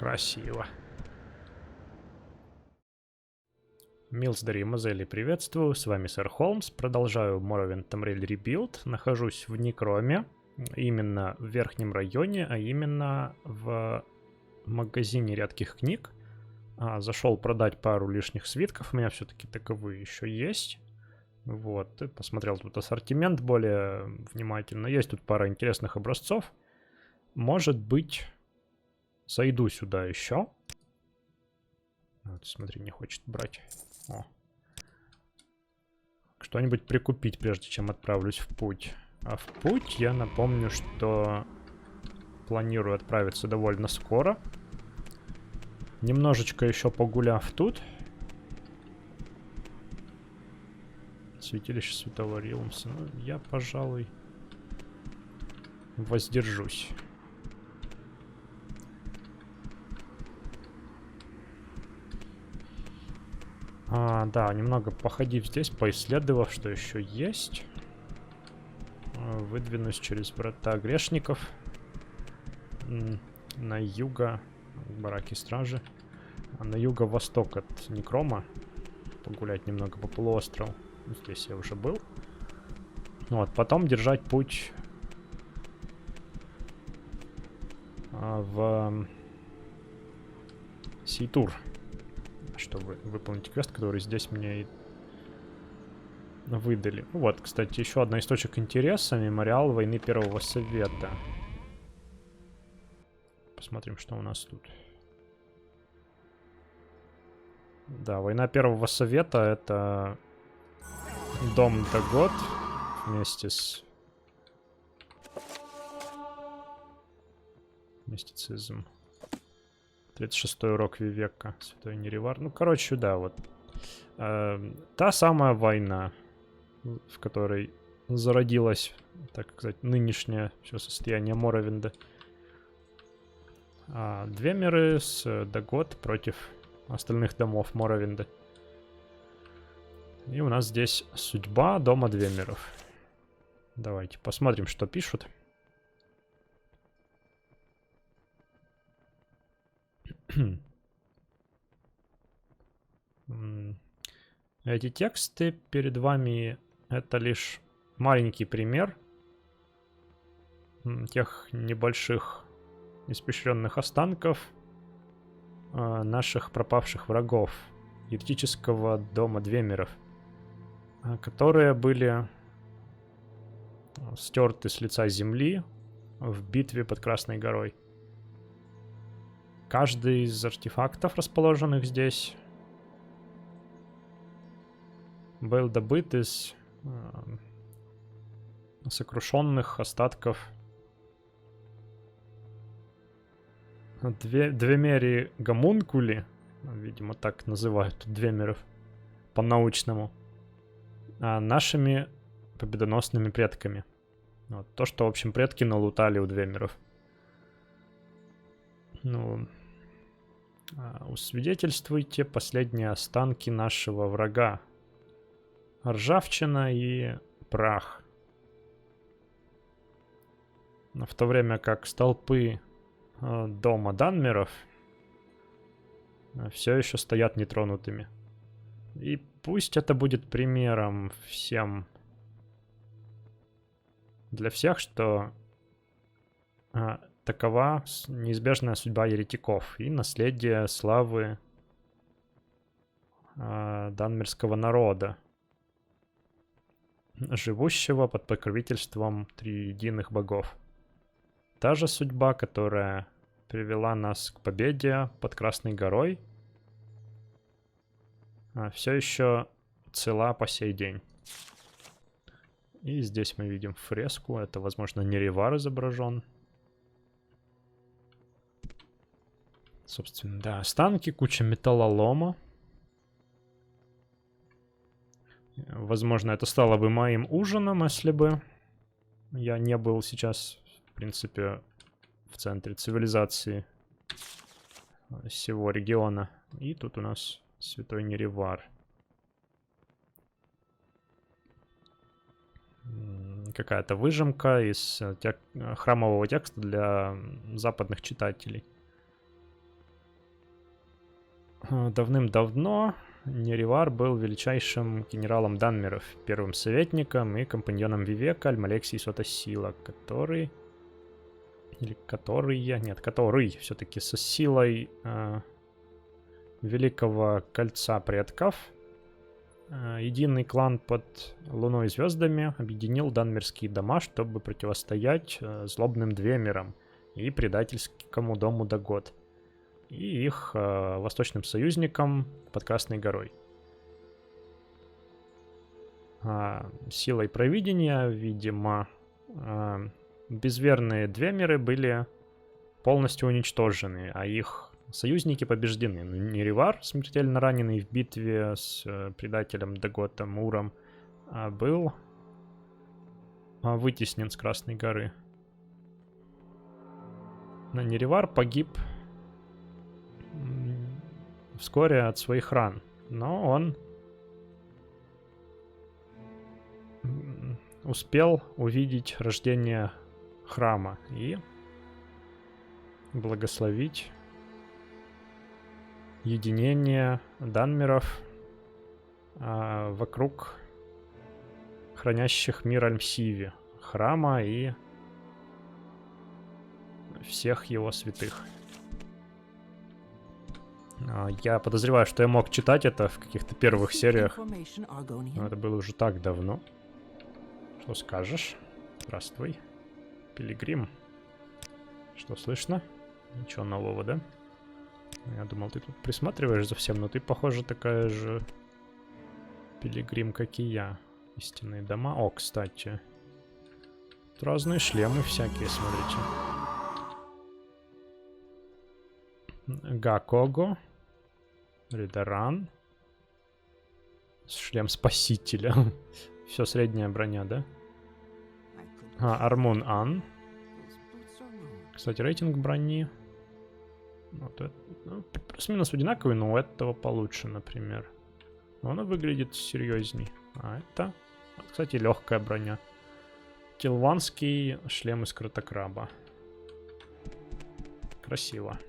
Красиво. Милздари и Мозели, приветствую, с вами Сэр Холмс, продолжаю Morrowind Tamriel Rebuild, нахожусь в Некроме, именно в верхнем районе, а именно в магазине редких книг. Зашел продать пару лишних свитков, у меня все-таки таковые еще есть. Вот, и посмотрел тут ассортимент более внимательно, есть тут пара интересных образцов. Может быть, зайду сюда еще. Вот, смотри, не хочет брать. О. Что-нибудь прикупить, прежде чем отправлюсь в путь. А в путь я напомню, что планирую отправиться довольно скоро. Немножечко еще погуляв тут. Святилище Святого Рилмса. Ну, я, пожалуй, воздержусь. Да, немного походив здесь, поисследовав, что еще есть. Выдвинусь через врата грешников. На юго, бараки стражи. На юго-восток от Некрома. Погулять немного по полуострову. Здесь я уже был. Вот, потом держать путь в Сейтур, чтобы выполнить квест, который здесь мне и выдали. Вот, кстати, еще одна источник интереса. Мемориал войны Первого Совета. Посмотрим, что у нас тут. Да, война Первого Совета — это дом Дагод вместе с мистицизм. 36-й урок Вивека, Святой Неривар. Ну, короче, да, вот. Та самая война, в которой зародилось, так сказать, нынешнее все состояние Моровинда. Двемеры с Дагод против остальных домов Моровинда. И у нас здесь судьба дома Двемеров. Давайте посмотрим, что пишут. Эти тексты перед вами — это лишь маленький пример тех небольших испещренных останков наших пропавших врагов, еретического дома Двемеров, которые были стерты с лица земли в битве под Красной горой. Каждый из артефактов, расположенных здесь, был добыт из сокрушенных остатков Двемери гомункули, видимо, так называют Двемеров по-научному, нашими победоносными предками. Вот, то, что, в общем, предки налутали у Двемеров. Ну, усвидетельствуйте последние останки нашего врага. Ржавчина и прах. Но в то время как столпы дома Данмеров все еще стоят нетронутыми. И пусть это будет примером всем, для всех, что такова неизбежная судьба еретиков и наследие славы данмерского народа, живущего под покровительством триединых богов. Та же судьба, которая привела нас к победе под Красной горой, все еще цела по сей день. И здесь мы видим фреску. Это, возможно, Неривар изображен. Собственно, да, останки, куча металлолома. Возможно, это стало бы моим ужином, если бы я не был сейчас, в принципе, в центре цивилизации всего региона. И тут у нас Святой Неривар. Какая-то выжимка из храмового текста для западных читателей. Давным-давно Неривар был величайшим генералом Данмеров, первым советником и компаньоном Вивека Альмалексии Сотосила, который все-таки со силой Великого Кольца Предков, единый клан под Луной и Звездами объединил данмерские дома, чтобы противостоять злобным Двемерам и предательскому дому Дагод и их восточным союзникам под Красной горой. Силой провидения, видимо, безверные Двемеры были полностью уничтожены, а их союзники побеждены. Неривар, смертельно раненый в битве с предателем Даготом Уром, был вытеснен с Красной горы. Неривар погиб вскоре от своих ран, но он успел увидеть рождение храма и благословить единение данмеров вокруг хранящих мир Альмсиви, храма и всех его святых. Я подозреваю, что я мог читать это в каких-то первых сериях, но это было уже так давно. Что скажешь? Здравствуй, Пилигрим. Что слышно? Ничего нового, да? Я думал, ты тут присматриваешь за всем, но ты, похоже, такая же Пилигрим, как и я. Истинные дома. О, кстати. Тут разные шлемы всякие, смотрите. Гакого. Ридаран. Шлем Спасителя. Все средняя броня, да? Армун Ан. Кстати, рейтинг брони. Вот это, ну, плюс-минус одинаковый, но у этого получше, например. Но она выглядит серьезней. А это, вот, кстати, легкая броня. Тилванский шлем из кротокраба. Красиво.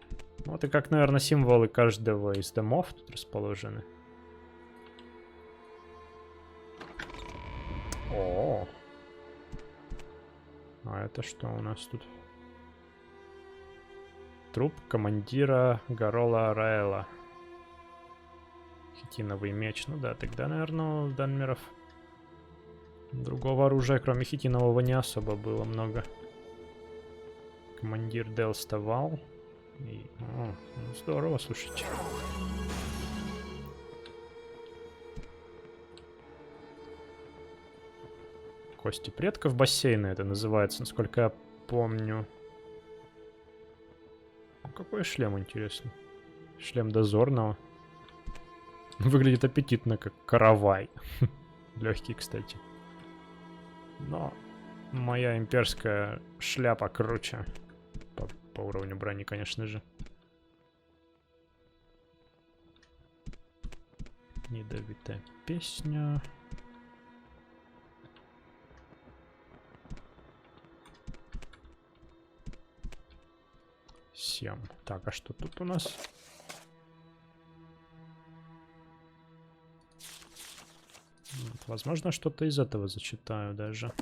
Вот и как, наверное, символы каждого из домов тут расположены. О, а это что у нас тут? Труп командира Гарола Раэла. Хитиновый меч. Ну да, тогда, наверное, у данмеров другого оружия, кроме хитинового, не особо было много. Командир Делставал. И... О, ну здорово, слушайте. Кости предков бассейна это называется, насколько я помню. Какой шлем, интересно? Шлем дозорного. Выглядит аппетитно, как каравай. Легкий, кстати. Но моя имперская шляпа круче. По уровню брони, конечно же. Ядовитая песня. Так, а что тут у нас? Вот, возможно, что-то из этого зачитаю даже.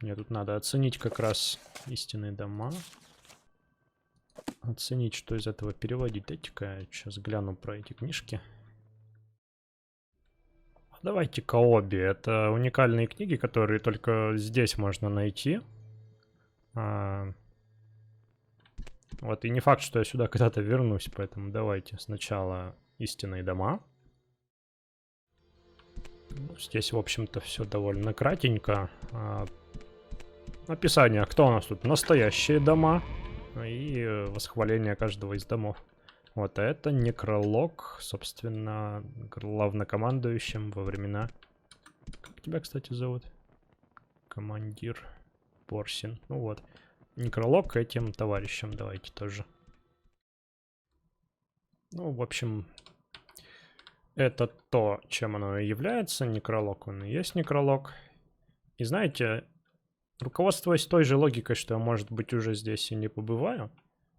Мне тут надо оценить как раз истинные дома. Оценить, что из этого переводить. Дайте-ка я сейчас гляну про эти книжки. Давайте-ка обе. Это уникальные книги, которые только здесь можно найти. Вот, и не факт, что я сюда когда-то вернусь, поэтому давайте сначала истинные дома. Здесь, в общем-то, все довольно кратенько. Описание, кто у нас тут? Настоящие дома и восхваление каждого из домов. Вот, а это некролог, собственно, главнокомандующим во времена... Как тебя, кстати, зовут? Командир Порсин. Ну вот. Некролог этим товарищам давайте тоже. Ну, в общем, это то, чем оно и является. Некролог, он и есть некролог. И знаете, Руководствуясь той же логикой, что я, может быть, уже здесь и не побываю.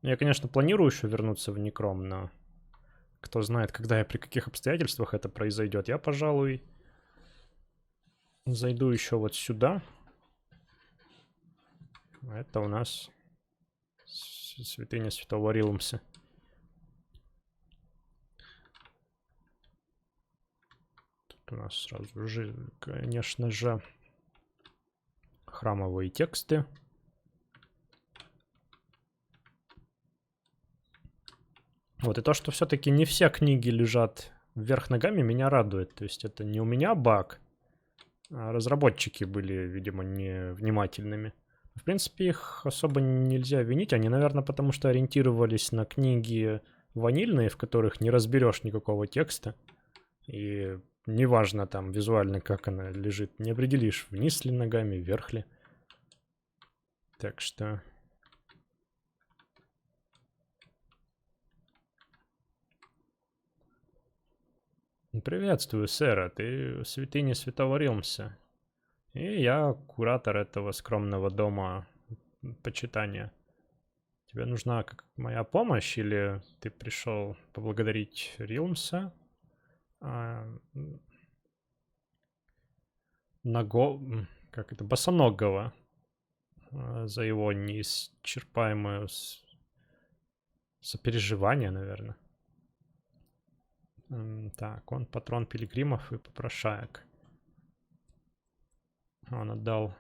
Я, конечно, планирую еще вернуться в Некром, но кто знает, когда и при каких обстоятельствах это произойдет. Я, пожалуй, зайду еще вот сюда. Это у нас святыня Святого Рилмса. Тут у нас сразу же, конечно же, храмовые тексты. Вот, и то, что все-таки не все книги лежат вверх ногами, меня радует. То есть это не у меня баг, а разработчики были, видимо, невнимательными. В принципе, их особо нельзя винить. Они, наверное, потому что ориентировались на книги ванильные, в которых не разберешь никакого текста. И неважно там визуально, как она лежит, не определишь, вниз ли ногами, вверх ли. Так что... Приветствую, сэра. Ты святыня Святого Рилмса. И я куратор этого скромного дома почитания. Тебе нужна моя помощь, или ты пришел поблагодарить Рилмса? Как это, босоногого, за его неисчерпаемое сопереживание, наверное. Так, он патрон пилигримов и попрошаек. Он отдал...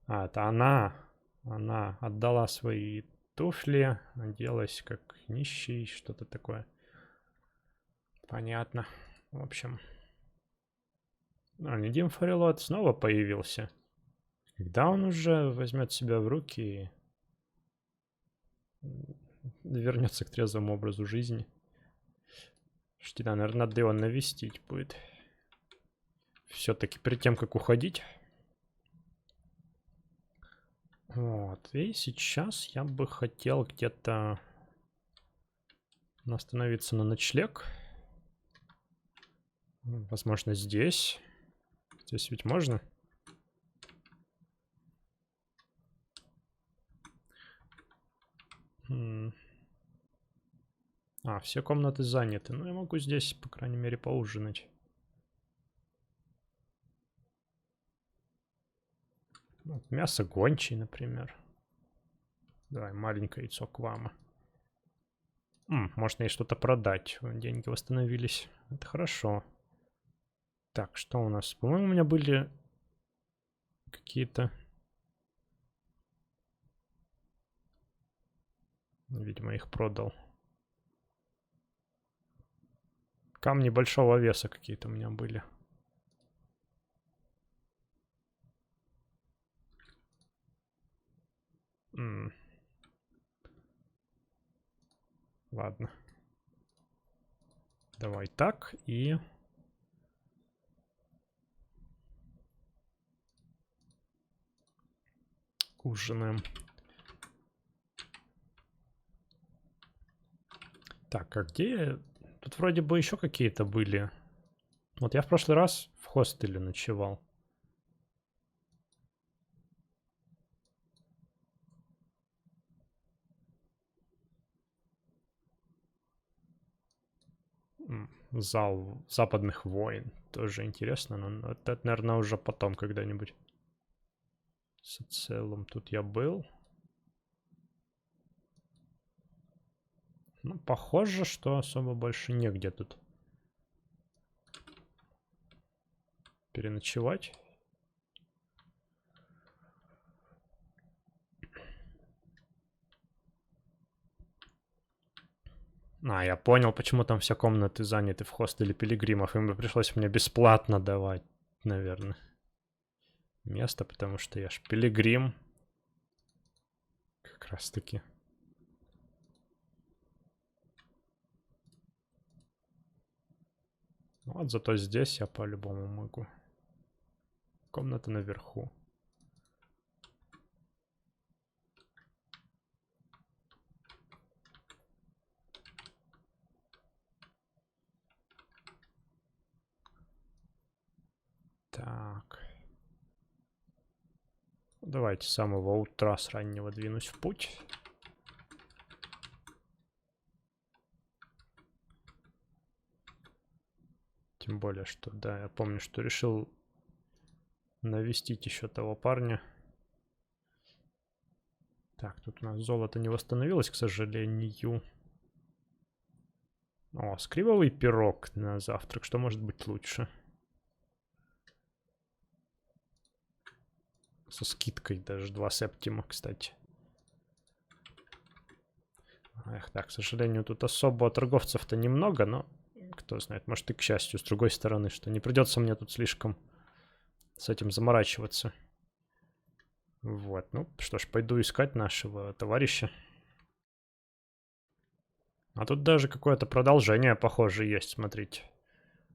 это она. Она отдала свои туфли, оделась как нищий, что-то такое. Понятно. В общем... Недим Фарилот снова появился. Когда он уже возьмет себя в руки и вернется к трезвому образу жизни? Что, наверное, надо его навестить будет. Все-таки перед тем, как уходить. Вот. И сейчас я бы хотел где-то остановиться на ночлег. Возможно, здесь. Здесь ведь можно? Все комнаты заняты. Ну, я могу здесь, по крайней мере, поужинать. Мясо гончей, например. Давай, маленькое яйцо квама. Можно и что-то продать. Деньги восстановились. Это хорошо. Так, что у нас? По-моему, у меня были какие-то... Видимо, их продал. Камни большого веса какие-то у меня были. Ладно. Давай так и... ужинаем. Так, а где... Тут вроде бы еще какие-то были. Вот я в прошлый раз в хостеле ночевал. Зал западных войн. Тоже интересно, но это, наверное, уже потом когда-нибудь. В целом тут я был. Ну, похоже, что особо больше негде тут переночевать. Я понял, почему там все комнаты заняты в хостеле пилигримов. Им пришлось мне бесплатно давать, наверное, место, потому что я ж пилигрим. Как раз таки. Вот зато здесь я по-любому могу. Комната наверху. Так. Давайте с самого утра, с раннего двинусь в путь. Тем более, что, да, я помню, что решил навестить еще того парня. Так, тут у нас золото не восстановилось, к сожалению. О, скрибовый пирог на завтрак. Что может быть лучше? Со скидкой даже 2 септима, кстати. Эх, так, к сожалению, тут особо торговцев-то немного, но кто знает, может и к счастью, с другой стороны, что не придется мне тут слишком с этим заморачиваться. Вот, ну что ж, пойду искать нашего товарища. А тут даже какое-то продолжение, похоже, есть, смотрите.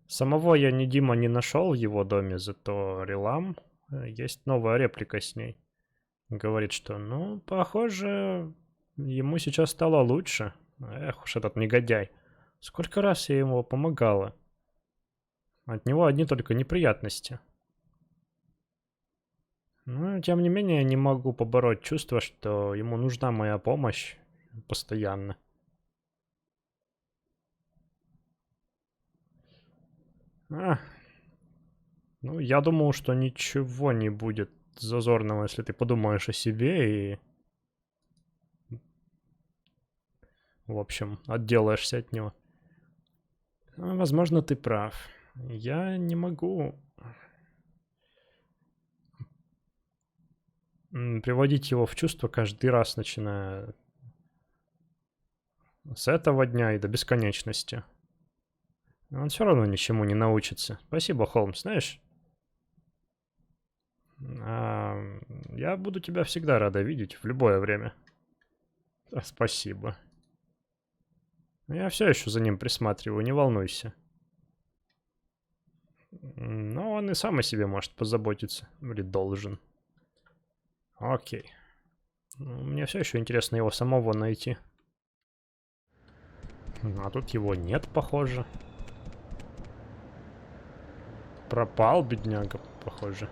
Самого я ни Дима не нашел в его доме, зато Релам, есть новая реплика с ней. Говорит, что, ну, похоже, ему сейчас стало лучше. Эх уж этот негодяй. Сколько раз я ему помогала. От него одни только неприятности. Но, тем не менее, я не могу побороть чувство, что ему нужна моя помощь постоянно. Ну, я думал, что ничего не будет зазорного, если ты подумаешь о себе и... В общем, отделаешься от него. Возможно, ты прав. Я не могу приводить его в чувство каждый раз, начиная с этого дня и до бесконечности. Но он все равно ничему не научится. Спасибо, Холмс, знаешь? Я буду тебя всегда рада видеть в любое время. Спасибо. Я все еще за ним присматриваю, не волнуйся. Но он и сам о себе может позаботиться. Или должен. Окей. Мне все еще интересно его самого найти. А тут его нет, похоже. Пропал, бедняга, похоже.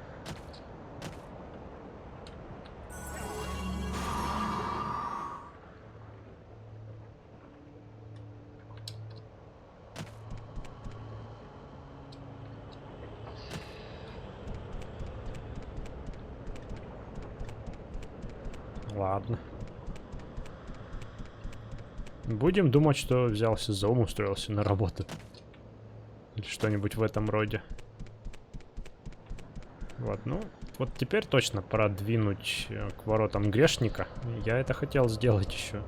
Ладно. Будем думать, что взялся за ум, устроился на работу. Или что-нибудь в этом роде. Вот, ну, вот теперь точно пора двинуть к воротам грешника. Я это хотел сделать еще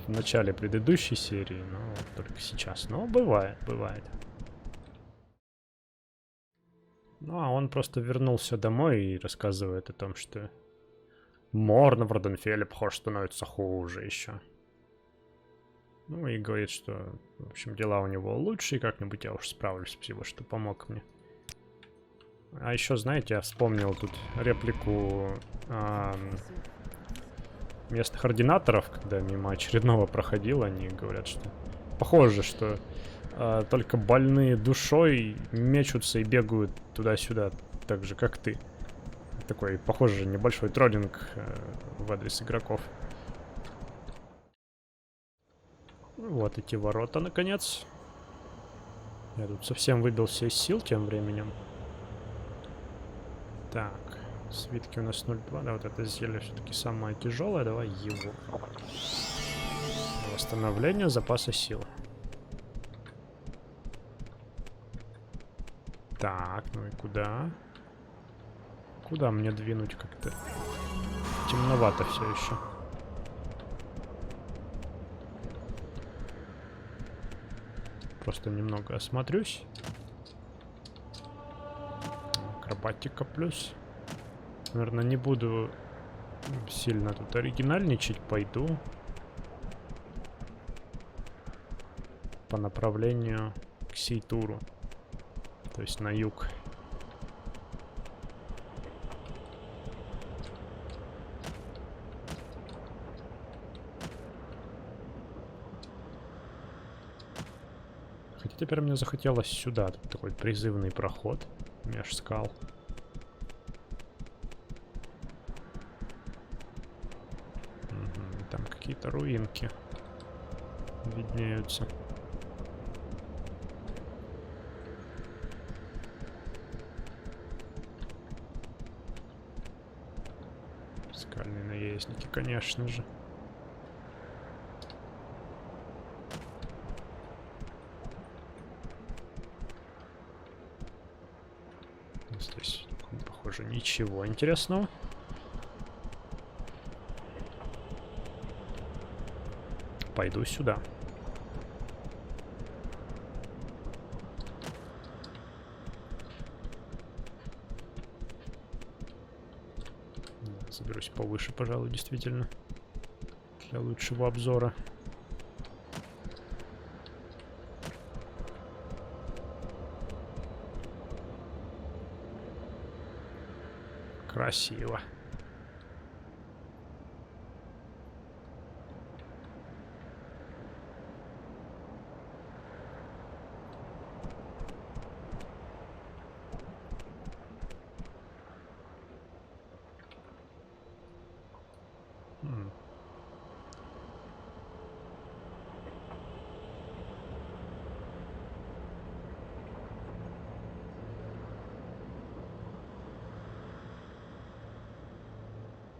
в начале предыдущей серии, но только сейчас. Но бывает, бывает. Ну, а он просто вернулся домой и рассказывает о том, что Морн в Роденфелле, похоже, становится хуже еще. Ну и говорит, что, в общем, дела у него лучше, и как-нибудь я уж справлюсь. Спасибо, что помог мне. А еще, знаете, я вспомнил тут реплику местных ординаторов, когда мимо очередного проходил, они говорят, что похоже, что только больные душой мечутся и бегают туда-сюда, так же, как ты. Такой, похоже, небольшой троллинг в адрес игроков. Вот эти ворота, наконец. Я тут совсем выбился из сил тем временем. Так, свитки у нас 0,2. Да, вот это зелье все-таки самое тяжелое. Давай его. Восстановление запаса сил. Так, ну и куда? Куда мне двинуть как-то? Темновато все еще. Просто немного осмотрюсь. Акробатика плюс. Наверное, не буду сильно тут оригинальничать. Пойду по направлению к Сейтуру. То есть на юг. Хотя теперь мне захотелось сюда. Тут такой призывный проход меж скал. какие-то руинки виднеются. Скальные наездники, конечно же. Здесь, похоже, ничего интересного. Пойду сюда. Заберусь повыше, пожалуй, действительно. Для лучшего обзора. Красиво.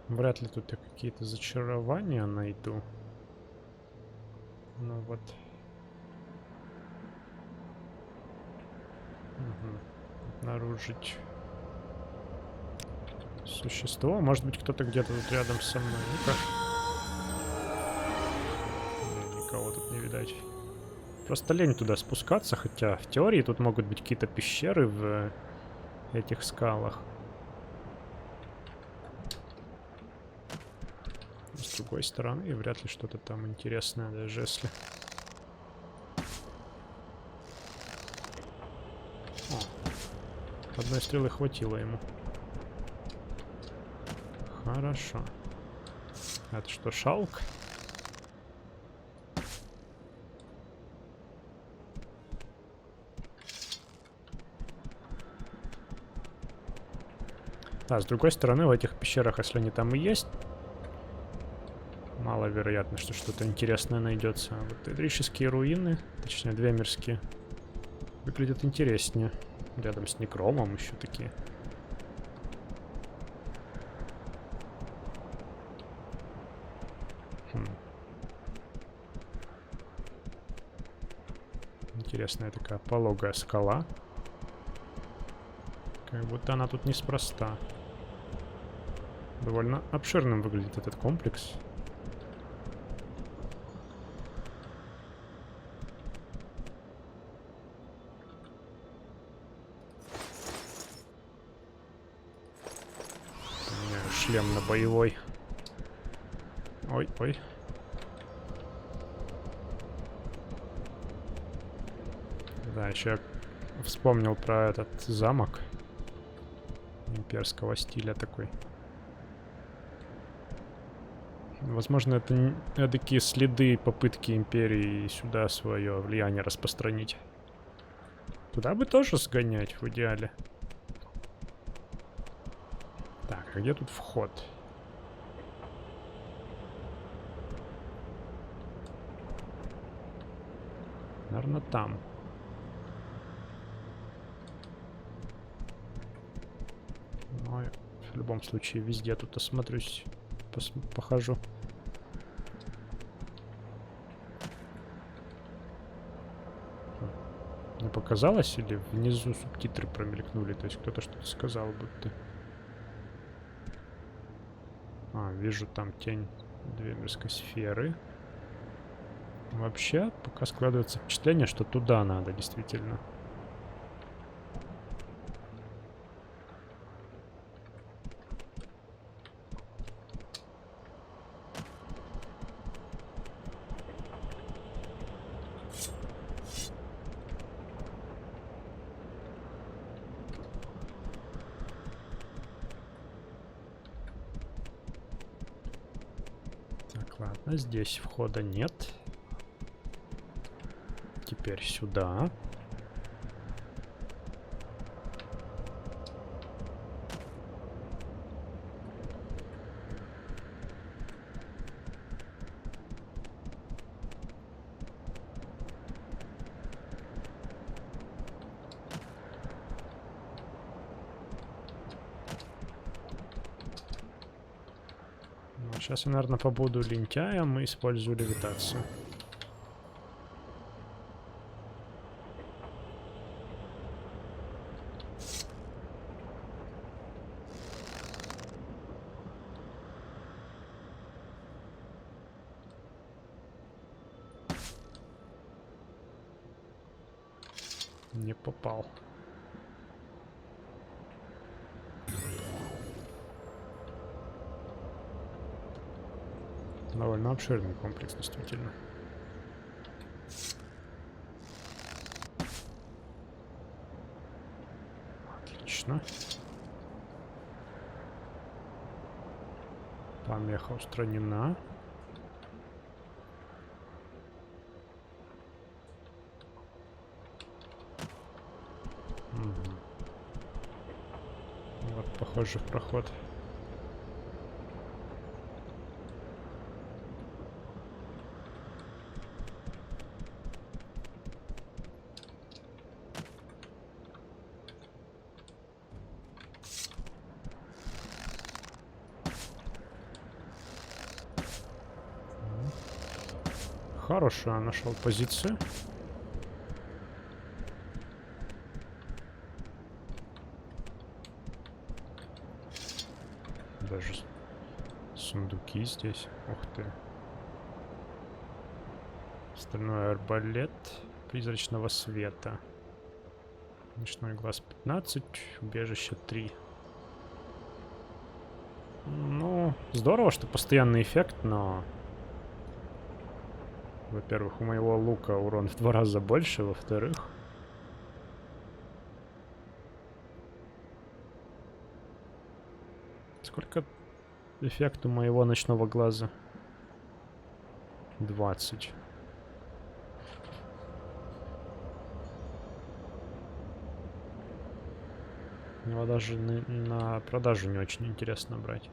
Вряд ли тут я какие-то зачарования найду. Ну вот. Обнаружить существо. Может быть, кто-то где-то тут рядом со мной. Ну-ка. Никого тут не видать. Просто лень туда спускаться, хотя в теории тут могут быть какие-то пещеры в этих скалах. С другой стороны, и вряд ли что-то там интересное, даже если... О, одной стрелы хватило ему. Хорошо. Это что, шалк? Да, с другой стороны, в этих пещерах, если они там и есть, маловероятно, что что-то интересное найдется. А вот эдрические руины, точнее, двемерские, выглядят интереснее. Рядом с некромом еще такие. Интересная такая пологая скала. Как будто она тут неспроста. Довольно обширным выглядит этот комплекс. Поменяю шлем на боевой. Ой, ой. Да, еще я вспомнил про этот замок имперского стиля такой. Возможно, это такие следы попытки империи сюда свое влияние распространить. Туда бы тоже сгонять в идеале. Так, а где тут вход? Наверное, там. Но в любом случае везде тут осмотрюсь, похожу. Мне показалось, или внизу субтитры промелькнули? То есть кто-то что-то сказал, будто... А, вижу там тень двемерской сферы. Вообще, пока складывается впечатление, что туда надо, действительно. Ладно, здесь входа нет. Теперь сюда. Сейчас я, наверное, побуду лентяем и использую левитацию. Не попал. Довольно обширный комплекс, действительно. Отлично. Помеха устранена. Угу. Вот, похоже, проход. Хорошую нашел позицию. Даже сундуки здесь. Ух ты. Стальной арбалет призрачного света. Ночной глаз 15, убежище 3. Ну, здорово, что постоянный эффект, но... Во-первых, у моего лука урон в 2 раза больше, во-вторых... Сколько эффект у моего ночного глаза? 20. Его даже на продажу не очень интересно брать.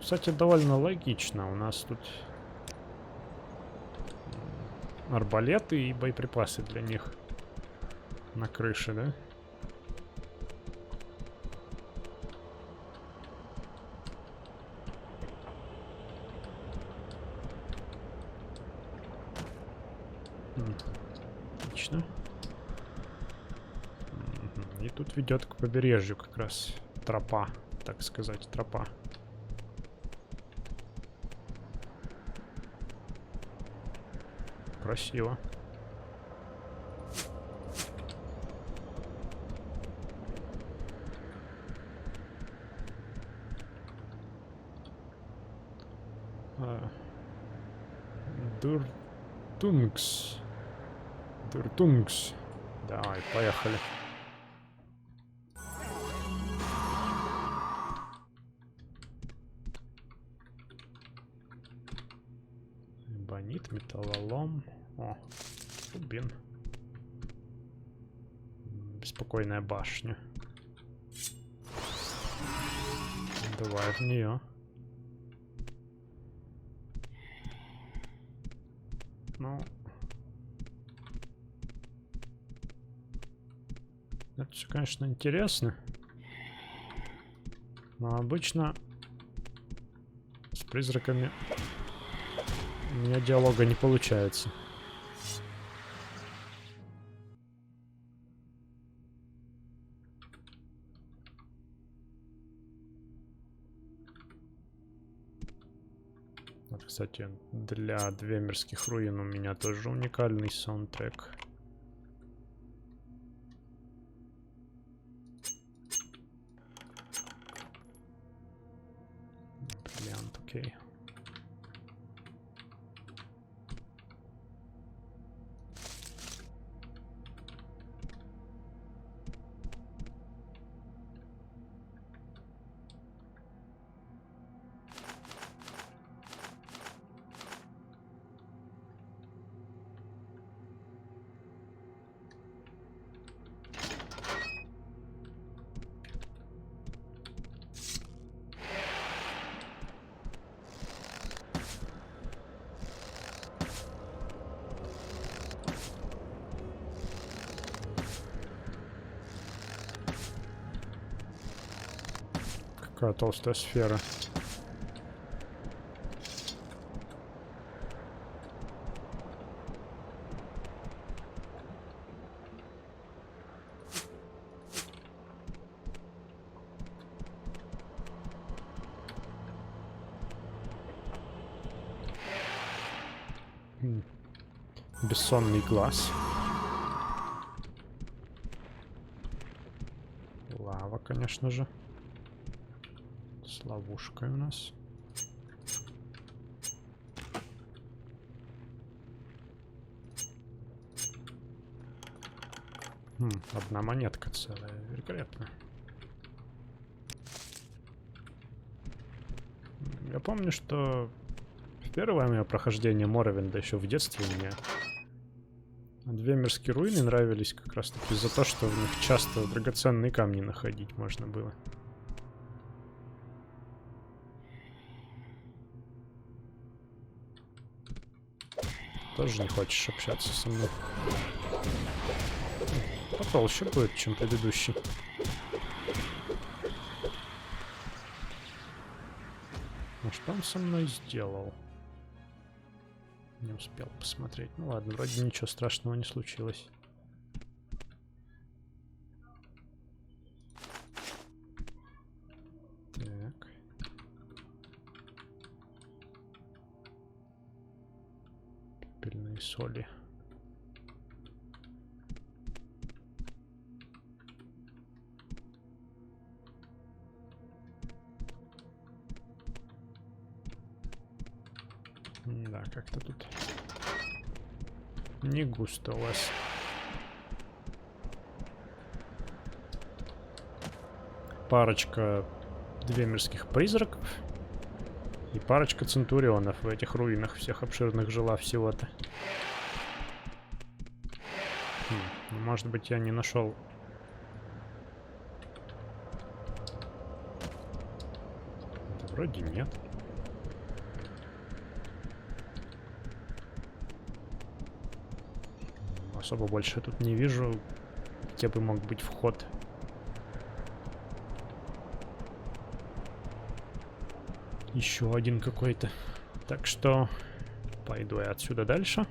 Кстати, довольно логично. У нас тут арбалеты и боеприпасы для них на крыше, да? Отлично. И тут ведет к побережью как раз тропа, так сказать, тропа. Красиво. Дуртунгс. Дуртунгс. Давай, поехали. Бонит, металлолом. О, рубин. Беспокойная башня. Давай в нее. Ну, это все, конечно, интересно. Но обычно с призраками у меня диалога не получается. Вот, кстати, для Двемерских руин у меня тоже уникальный саундтрек. Бриллиант, окей. Такая толстая сфера. Бессонный глаз. Лава, конечно же. С ловушкой у нас. Одна монетка целая. Великолепно. Я помню, что в первое мое прохождение Моровинда еще в детстве мне две мирские руины нравились как раз таки за то, что в них часто драгоценные камни находить можно было. Тоже не хочешь общаться со мной? Потолще будет, чем предыдущий. Ну что он со мной сделал? Не успел посмотреть. Ну ладно, вроде ничего страшного не случилось. Так. Пепельные соли. Да, как-то тут не густо у вас. Парочка двемирских призраков и парочка центурионов в этих руинах всех обширных жила всего-то. Может быть, я не нашел. Да, вроде нет. Особо больше тут не вижу, где бы мог быть вход. Еще один какой-то. Так что пойду я отсюда дальше.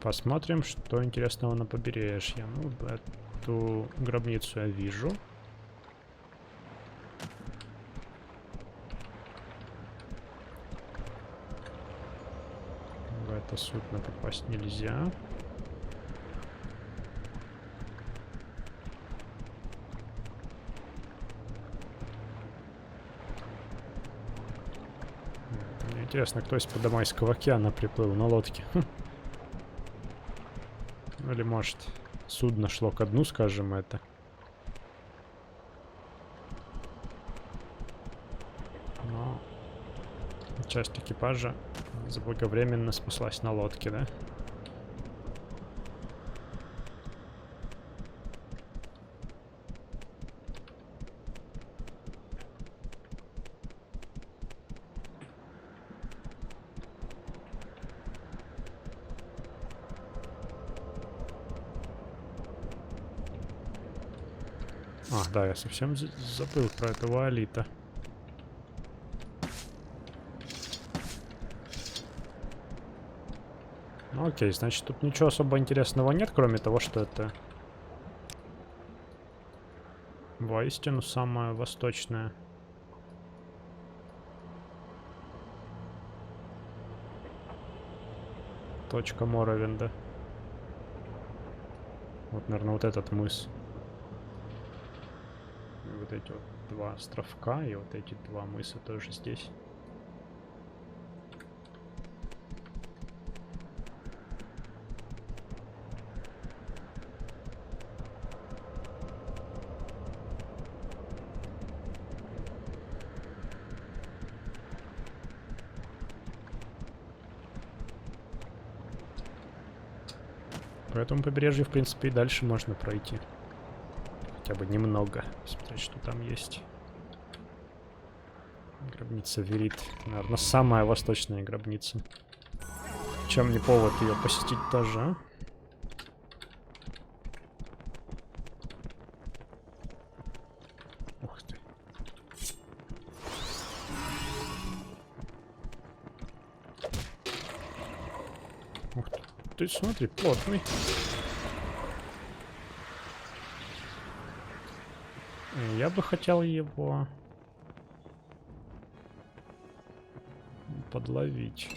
Посмотрим, что интересного на побережье. Ну, эту гробницу я вижу. В это судно попасть нельзя. Мне интересно, кто из-под Дамайского океана приплыл на лодке. Или, может, судно шло ко дну, скажем, это. Но часть экипажа заблаговременно спаслась на лодке, да? А, да, я совсем забыл про этого Алита. Ну окей, значит, тут ничего особо интересного нет, кроме того, что это воистину самая восточная точка Моровинда. Вот, наверное, вот этот мыс. Вот эти вот два островка и вот эти два мыса тоже здесь. По этому побережью, в принципе, и дальше можно пройти. Хотя бы немного. Посмотреть, что там есть. Гробница Верит. Наверное, самая восточная гробница. Чем не повод ее посетить тоже, а? Ух ты. Ух ты. Ты смотри, плотный. Я бы хотел его подловить.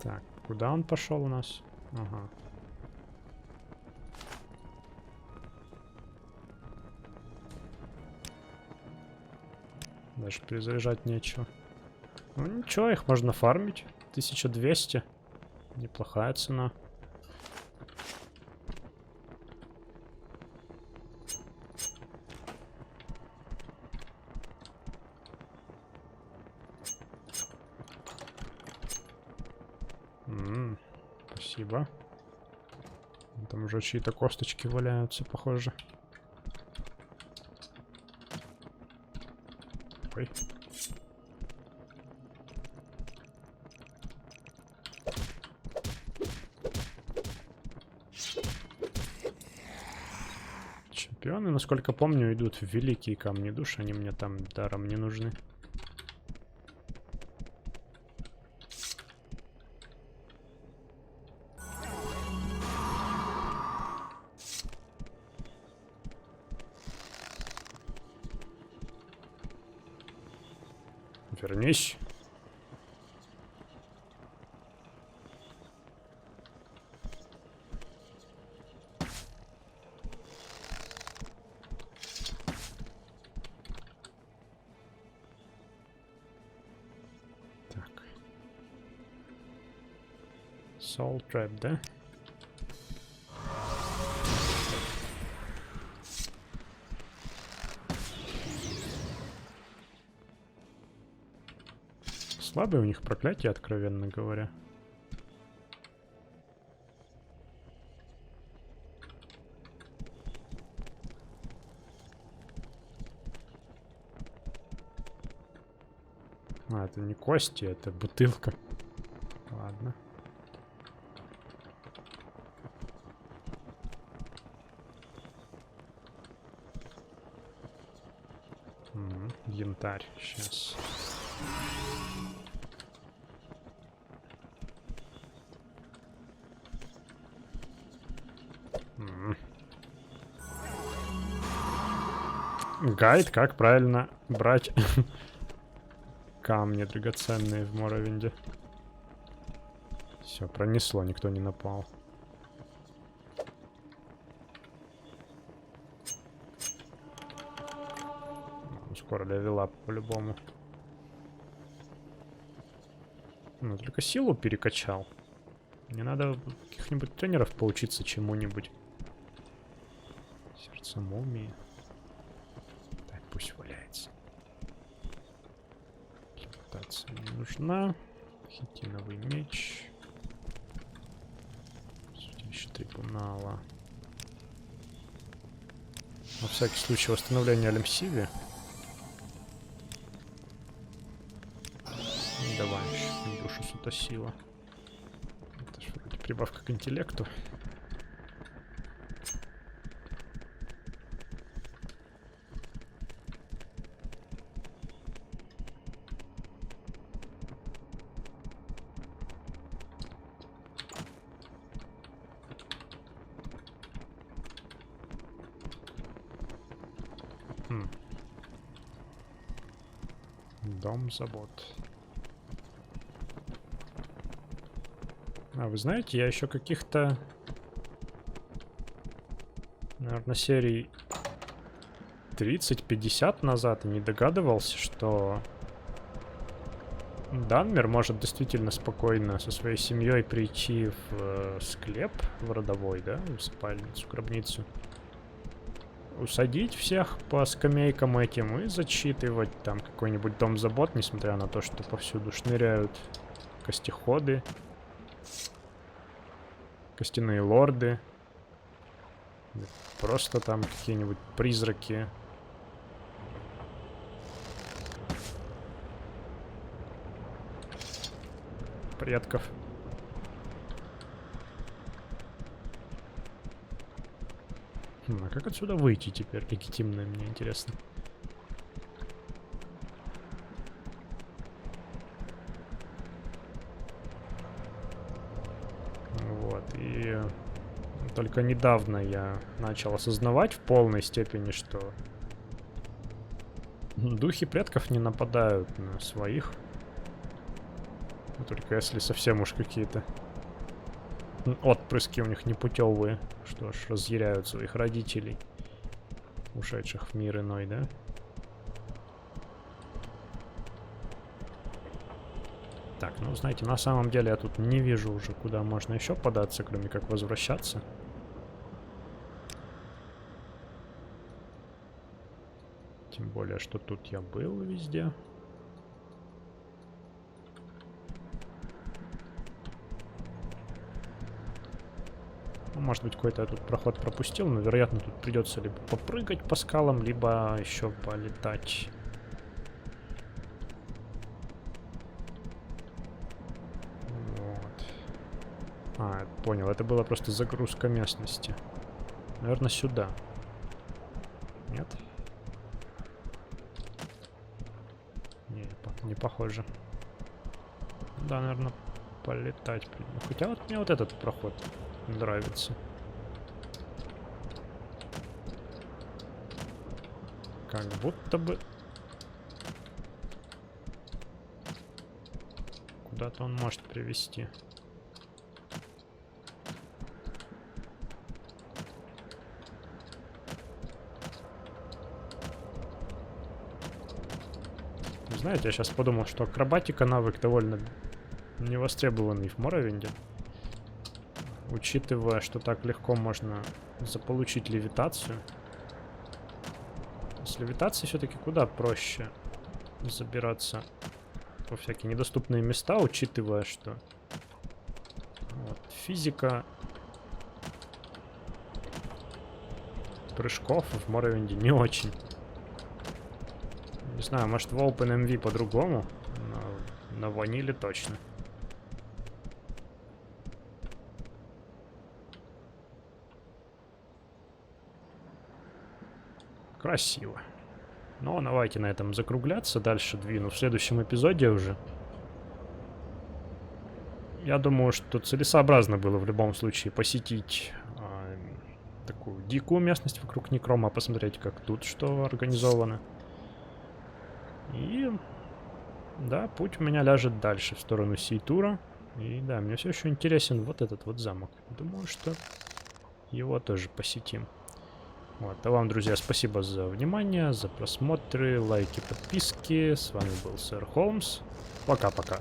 Так, куда он пошел у нас? Ага. Даже перезаряжать нечего. Ну ничего, их можно фармить. 1200. Неплохая цена. Спасибо. Там уже чьи-то косточки валяются, похоже. Ой. Чемпионы, насколько помню, идут в великие камни душ. Они мне там даром не нужны. Вернись. Так. Soul Trap, да? Слабые у них проклятия, откровенно говоря. А, это не кости, это бутылка. Ладно. Янтарь. Сейчас. Гайд, как правильно брать камни драгоценные в Моровинде. Все, пронесло, никто не напал. Скоро левелап по-любому. Ну, только силу перекачал. Мне надо каких-нибудь тренеров поучиться чему-нибудь. Сердце мумии. Так, пусть валяется. Телепортация не нужна. Хитиновый меч. Судилище трибунала. На всякий случай восстановление Алемсиви. Давай еще душу Сутасила. Это же вроде прибавка к интеллекту. Дом забот. А вы знаете, я еще каких-то, наверное, серий 30-50 назад не догадывался, что Данмер может действительно спокойно со своей семьей прийти в склеп в родовой, да, в спальницу, гробницу, усадить всех по скамейкам этим и зачитывать там какой-нибудь дом забот, несмотря на то, что повсюду шныряют костеходы. Костяные лорды. Просто там какие-нибудь призраки. Предков. А как отсюда выйти теперь? Легитимно, мне интересно. Вот, и только недавно я начал осознавать в полной степени, что духи предков не нападают на своих. Только если совсем уж какие-то отпрыски у них непутевые, что ж, разъяряют своих родителей, ушедших в мир иной, да? Так, ну, знаете, на самом деле я тут не вижу уже, куда можно еще податься, кроме как возвращаться. Тем более, что тут я был везде. Может быть, какой-то я тут проход пропустил, но, вероятно, тут придется либо попрыгать по скалам, либо еще полетать. Вот. А, понял, это была просто загрузка местности. Наверное, сюда. Нет? Не похоже. Да, наверное, полетать. Хотя вот мне вот этот проход нравится. Как будто бы куда-то он может привести. Знаете, я сейчас подумал, что акробатика навык довольно невостребованный в Моровинде. Учитывая, что так легко можно заполучить левитацию. С левитацией все-таки куда проще забираться во всякие недоступные места, учитывая, что вот, физика прыжков в Моровинде не очень. Не знаю, может в OpenMV по-другому, но на ваниле точно. Красиво. Ну, давайте на этом закругляться. Дальше двину в следующем эпизоде уже. Я думаю, что целесообразно было в любом случае посетить такую дикую местность вокруг Некрома, посмотреть, как тут что организовано. И да, путь у меня ляжет дальше, в сторону Сейтура. И да, мне все еще интересен вот этот вот замок. Думаю, что его тоже посетим. Вот, а вам, друзья, спасибо за внимание, за просмотры, лайки, подписки. С вами был Сэр Холмс. Пока-пока.